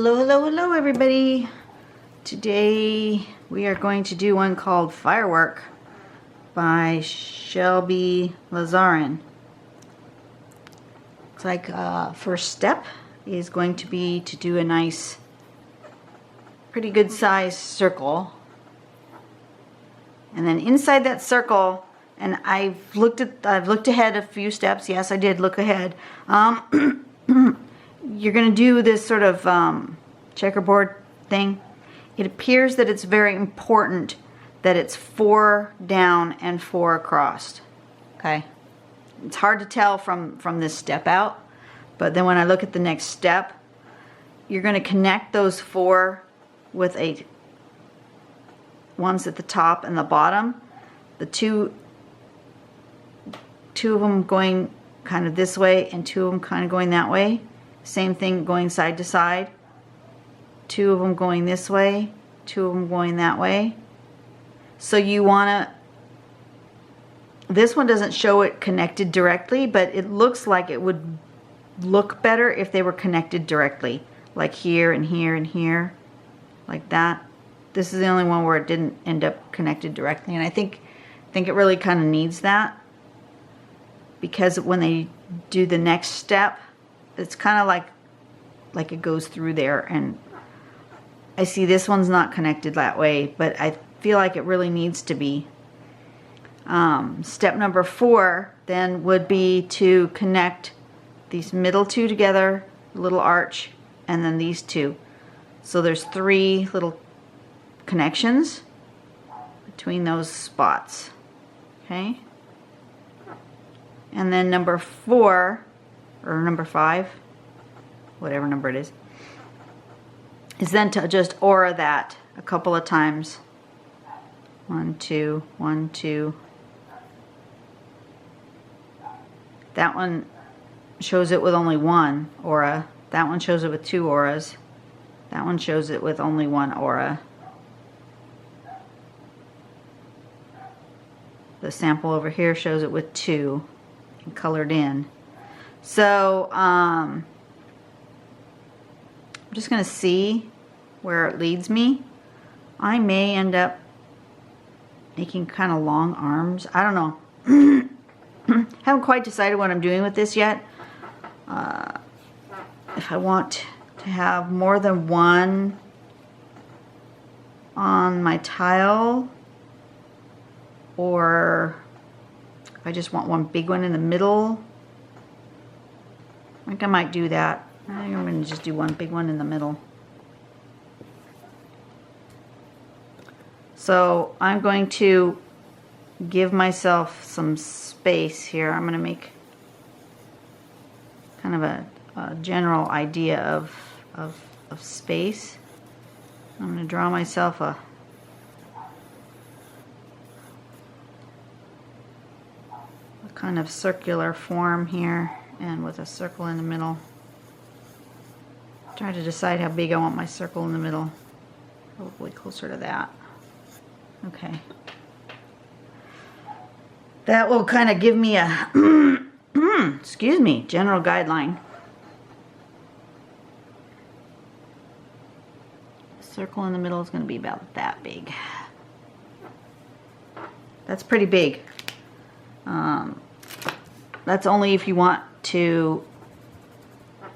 Hello, hello, hello everybody. Today we are going to do one called Firework by Shelby Lazarin. Looks like first step is going to be to do a nice, pretty good size circle. And then inside that circle, and I've looked ahead a few steps. Yes, I did look ahead. You're going to do this sort of checkerboard thing. It appears that it's very important that it's 4 down and 4 across. Okay, it's hard to tell from this step out, but then when I look at the next step, you're going to connect those 4 with ones at the top and the bottom. The two of them going kind of this way and 2 of them kind of going that way. Same thing going side to side. 2 of them going this way, 2 of them going that way. So you want to, this one doesn't show it connected directly, but it looks like it would look better if they were connected directly, like here and here and here, like that. This is the only one where it didn't end up connected directly, and I think it really kind of needs that, because when they do the next step, it's kind of like it goes through there, and I see this one's not connected that way, but I feel like it really needs to be. Step number 4 then would be to connect these middle 2 together, little arch, and then these 2. So there's 3 little connections between those spots. Okay? And then number 4, or number 5, whatever number it is then to just aura that a couple of times. 1, 2, 1, 2. That one shows it with only 1 aura. That one shows it with 2 auras. That one shows it with only 1 aura. The sample over here shows it with 2 and colored in. So I'm just going to see where it leads me. I may end up making kind of long arms. I don't know. Haven't quite decided what I'm doing with this yet. If I want to have more than one on my tile, or if I just want one big one in the middle, I think I might do that. I think I'm going to just do one big one in the middle. So I'm going to give myself some space here. I'm going to make kind of a general idea of space. I'm going to draw myself a kind of circular form here, and with a circle in the middle. Try to decide how big I want my circle in the middle. Probably closer to that. Okay. That will kind of give me a excuse me, general guideline. The circle in the middle is going to be about that big. That's pretty big. That's only if you want to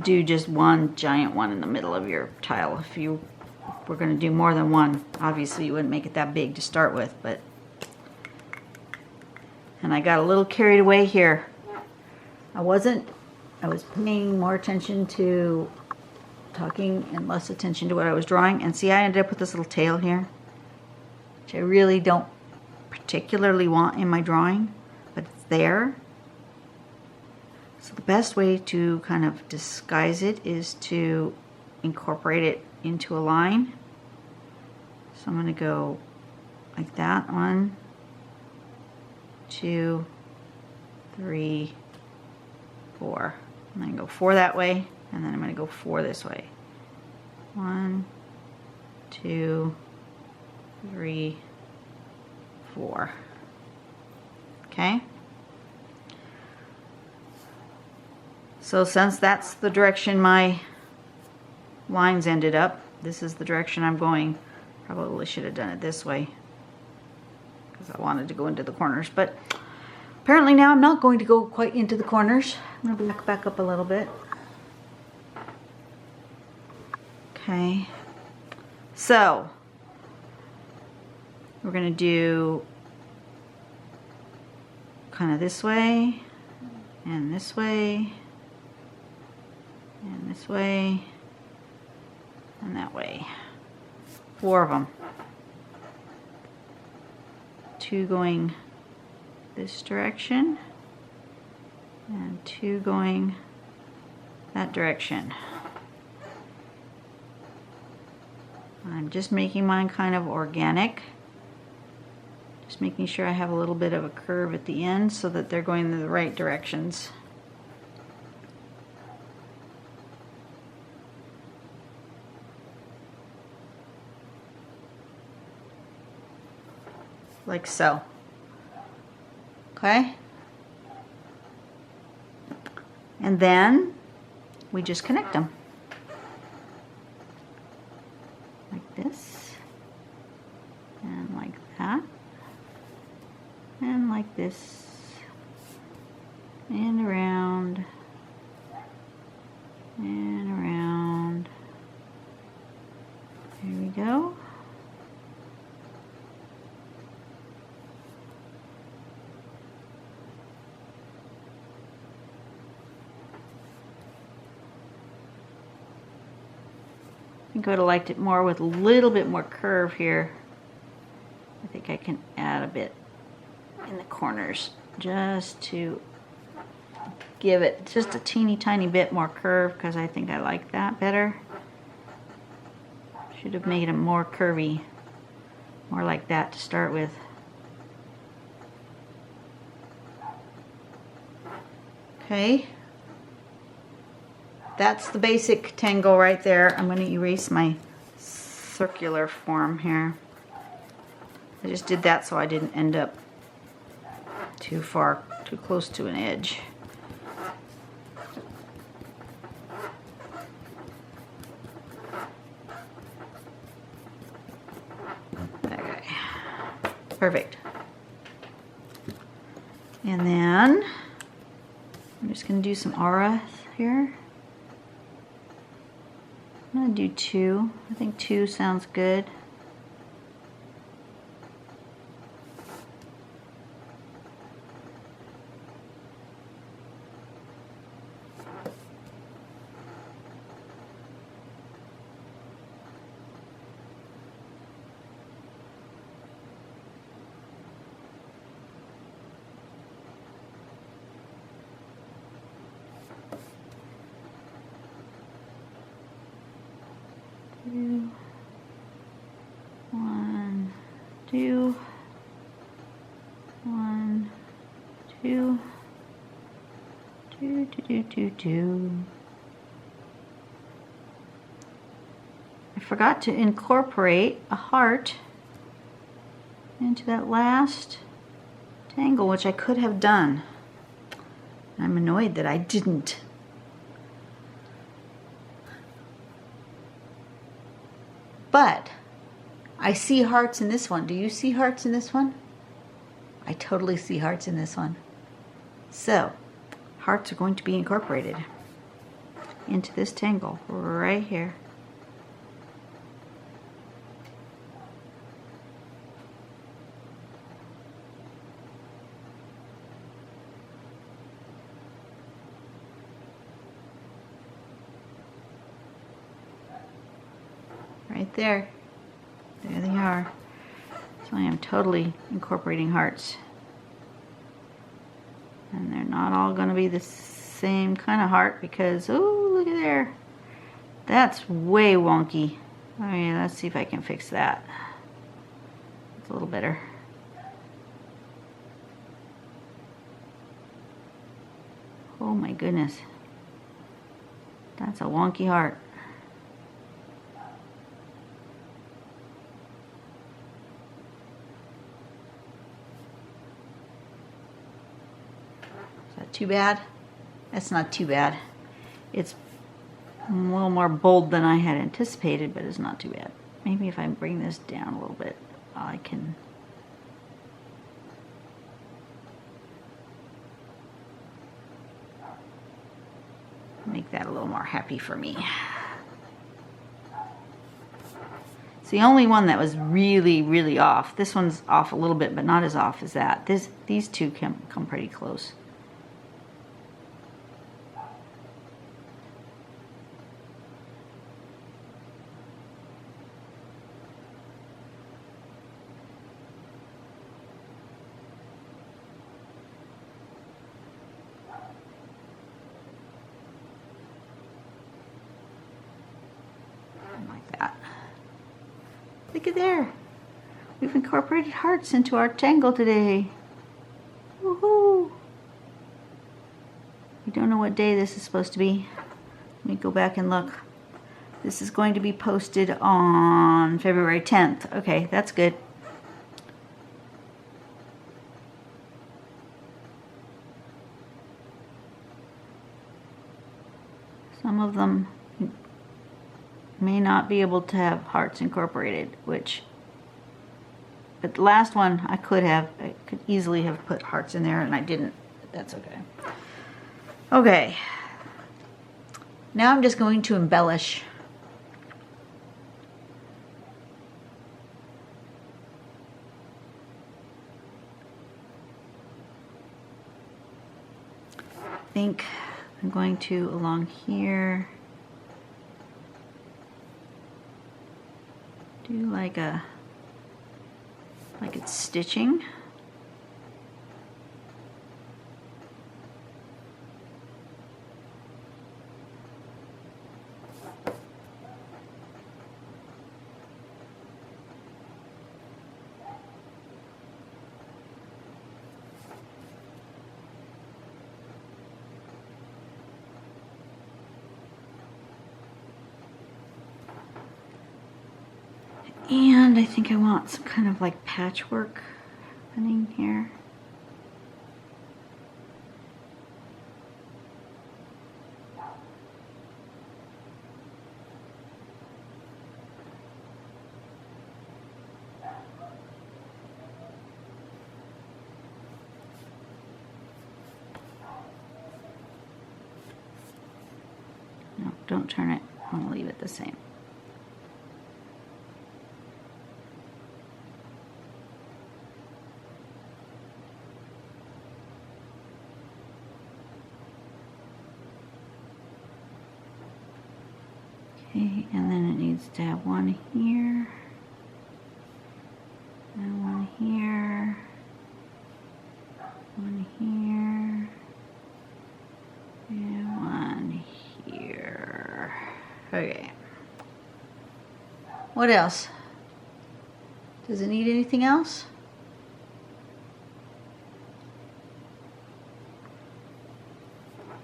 do just one giant one in the middle of your tile. If you were going to do more than one, obviously you wouldn't make it that big to start with, but, and I got a little carried away here. I was paying more attention to talking and less attention to what I was drawing, and see, I ended up with this little tail here, which I really don't particularly want in my drawing, but it's there. So the best way to kind of disguise it is to incorporate it into a line. So I'm going to go like that. 1, 2, 3, 4. I'm going to go 4 that way, and then I'm going to go 4 this way. 1, 2, 3, 4. Okay? So since that's the direction my lines ended up. This is the direction I'm going. Probably should have done it this way because I wanted to go into the corners, but apparently now I'm not going to go quite into the corners. I'm going to back up a little bit. Okay, so we're going to do kind of this way, and this way, and this way, and that way. 4 of them. 2 going this direction, and 2 going that direction. I'm just making mine kind of organic. Just making sure I have a little bit of a curve at the end so that they're going in the right directions. Like so. Okay? And then we just connect them. Like this. And like that. And like this. And around. And around. There we go. I think I would have liked it more with a little bit more curve here. I think I can add a bit in the corners just to give it just a teeny tiny bit more curve because I think I like that better. Should have made them more curvy, more like that to start with. Okay. That's the basic tangle right there. I'm going to erase my circular form here. I just did that so I didn't end up too close to an edge. Okay, perfect. And then I'm just going to do some aura here. I'm going to do 2. I think 2 sounds good. Two, 1, 2, 1, 2, 2, 2, 2, 2. I forgot to incorporate a heart into that last tangle, which I could have done. I'm annoyed that I didn't. But I see hearts in this one. Do you see hearts in this one? I totally see hearts in this one. So, hearts are going to be incorporated into this tangle right here. Right there. There they are. So I am totally incorporating hearts. And they're not all going to be the same kind of heart because, oh, look at there. That's way wonky. Oh yeah, let's see if I can fix that. It's a little better. Oh my goodness. That's a wonky heart. Too bad? That's not too bad. It's A little more bold than I had anticipated, but it's not too bad. Maybe if I bring this down a little bit, I can make that a little more happy for me. It's the only one that was really, really off. This one's off a little bit, but not as off as that. These two come pretty close. Like that. Look at there. We've incorporated hearts into our tangle today. Woohoo! We don't know what day this is supposed to be. Let me go back and look. This is going to be posted on February 10th. Okay, that's good. Some of them may not be able to have hearts incorporated, but the last one I could easily have put hearts in there and I didn't, but that's okay. Okay, now I'm just going to embellish. I think I'm going to along here do like it's stitching. And I think I want some kind of like patchwork happening here. No, don't turn it. I'm gonna leave it the same. Okay, and then it needs to have one here, and one here, one here, and one here. Okay. What else? Does it need anything else?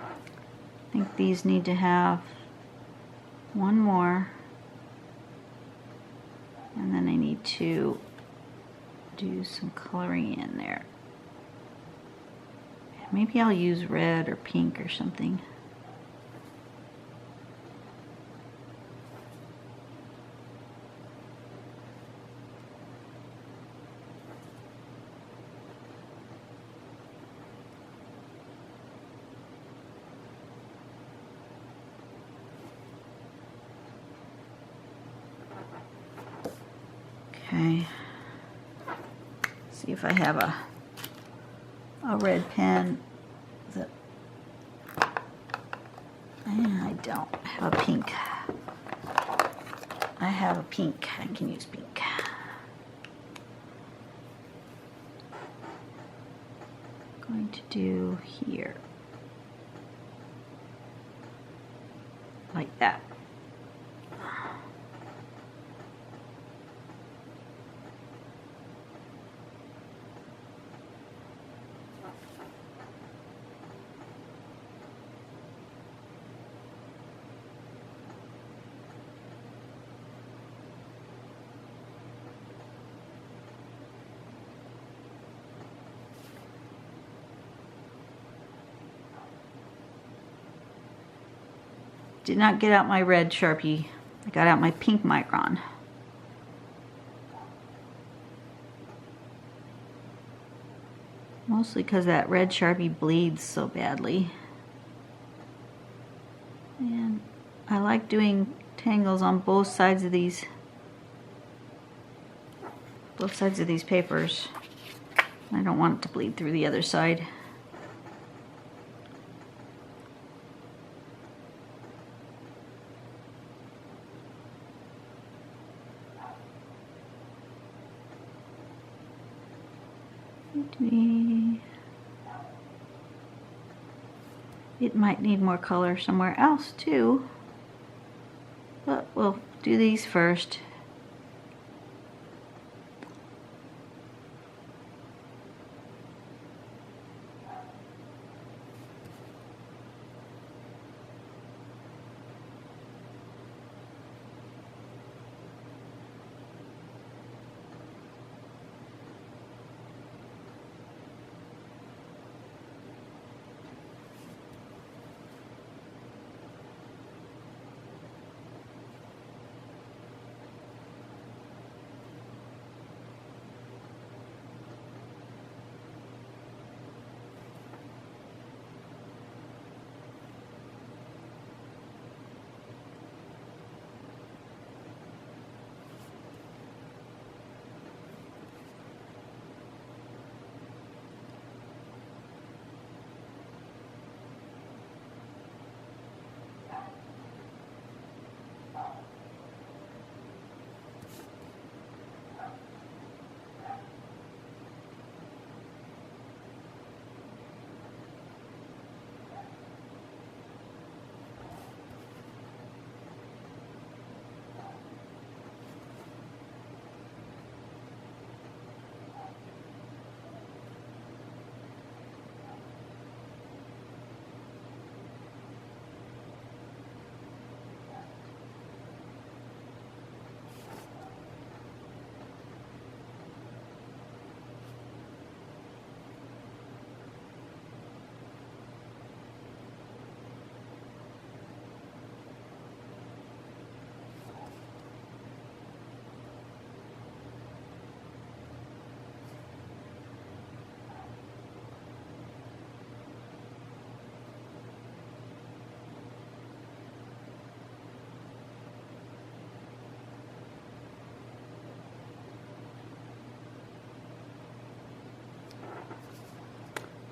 I think these need to have one more, and then I need to do some coloring in there. Maybe I'll use red or pink or something. Okay, see if I have a red pen. That I don't have a pink. I have a pink. I can use pink. I'm going to do here like that. did not get out my red Sharpie. I got out my pink micron. Mostly because that red Sharpie bleeds so badly. And I like doing tangles on both sides of these papers. I don't want it to bleed through the other side. It might need more color somewhere else too, but we'll do these first.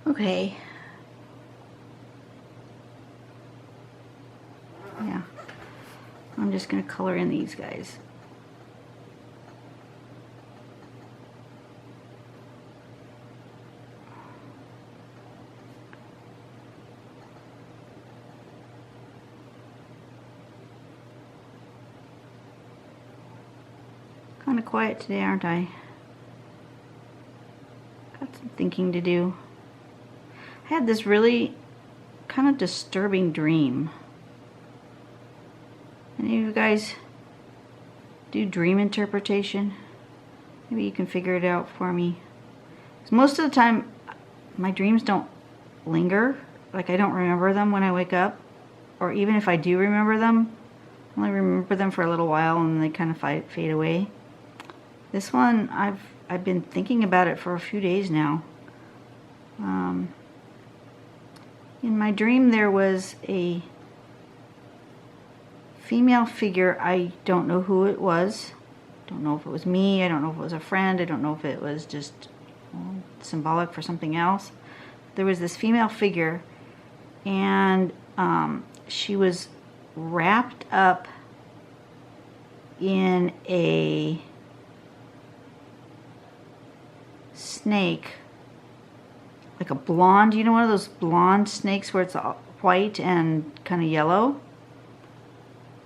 Okay. Yeah. I'm just going to color in these guys. Kind of quiet today, aren't I? Got some thinking to do. I had this really kind of disturbing dream. Any of you guys do dream interpretation? Maybe you can figure it out for me. 'Cause most of the time, my dreams don't linger. Like, I don't remember them when I wake up. Or even if I do remember them, I only remember them for a little while and they kind of fade away. This one, I've been thinking about it for a few days now. In my dream, there was a female figure. I don't know who it was. Don't know if it was me. I don't know if it was a friend. I don't know if it was just symbolic for something else. There was this female figure, and she was wrapped up in a snake, like a blonde, you know, one of those blonde snakes where it's white and kind of yellow.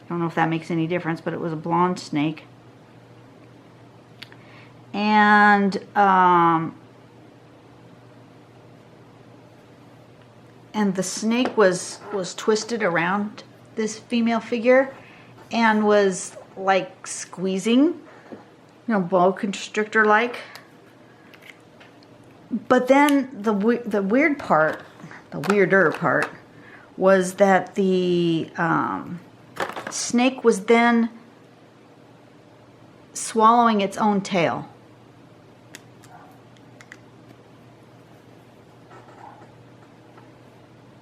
I don't know if that makes any difference, but it was a blonde snake. And the snake was twisted around this female figure and was like squeezing, you know, boa constrictor like. But then the weirder part was that the snake was then swallowing its own tail.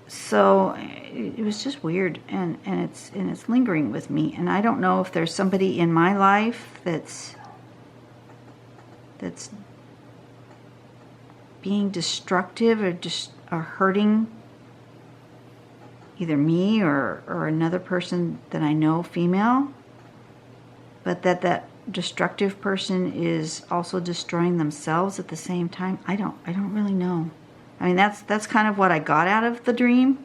So it was just weird, and it's lingering with me, and I don't know if there's somebody in my life that's being destructive or hurting either me or another person that I know, female, but that destructive person is also destroying themselves at the same time. I don't really know. I mean, that's kind of what I got out of the dream.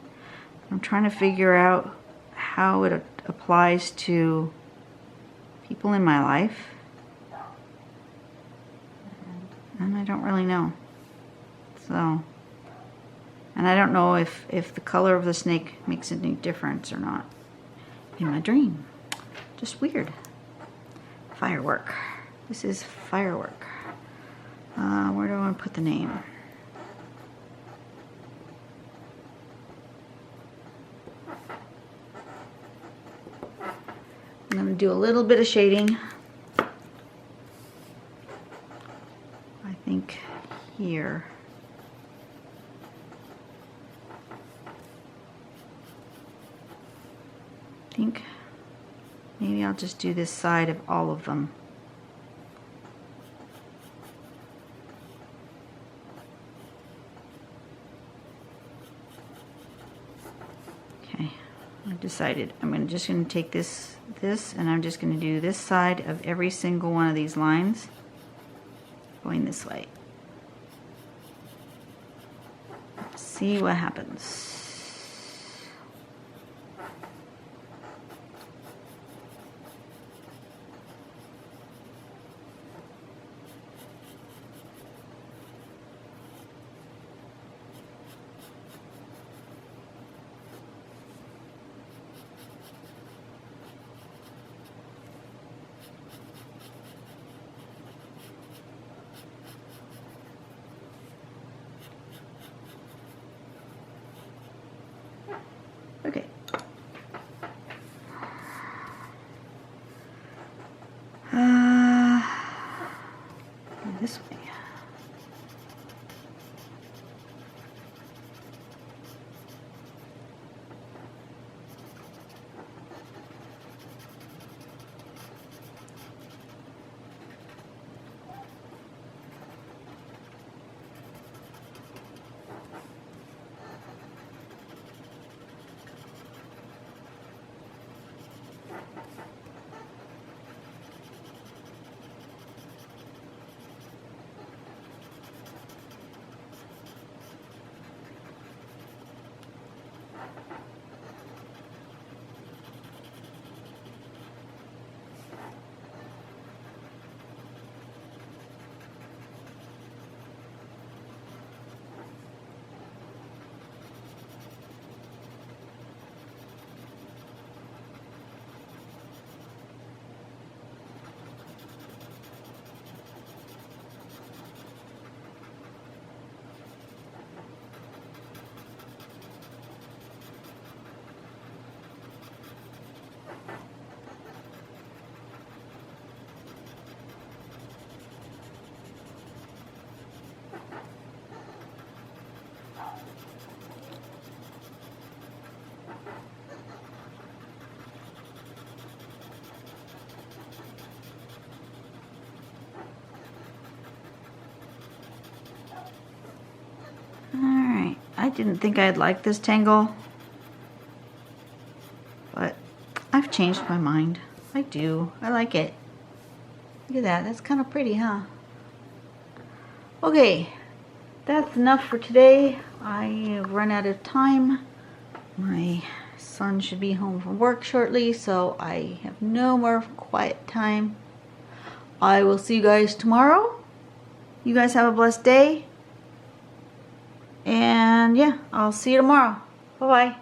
I'm trying to figure out how it applies to people in my life, and I don't really know. So, and I don't know if the color of the snake makes any difference or not in my dream. Just weird. Firework. This is Firework. Where do I want to put the name? I'm going to do a little bit of shading. I think here. I think maybe I'll just do this side of all of them. Okay, I've decided I'm just going to take this, and I'm just going to do this side of every single one of these lines going this way. Let's see what happens. Okay. This way. I didn't think I'd like this tangle, but I've changed my mind. I do. I like it. Look at that. That's kind of pretty, huh? Okay, that's enough for today. I have run out of time. My son should be home from work shortly, so I have no more quiet time. I will see you guys tomorrow. You guys have a blessed day. And yeah, I'll see you tomorrow. Bye-bye.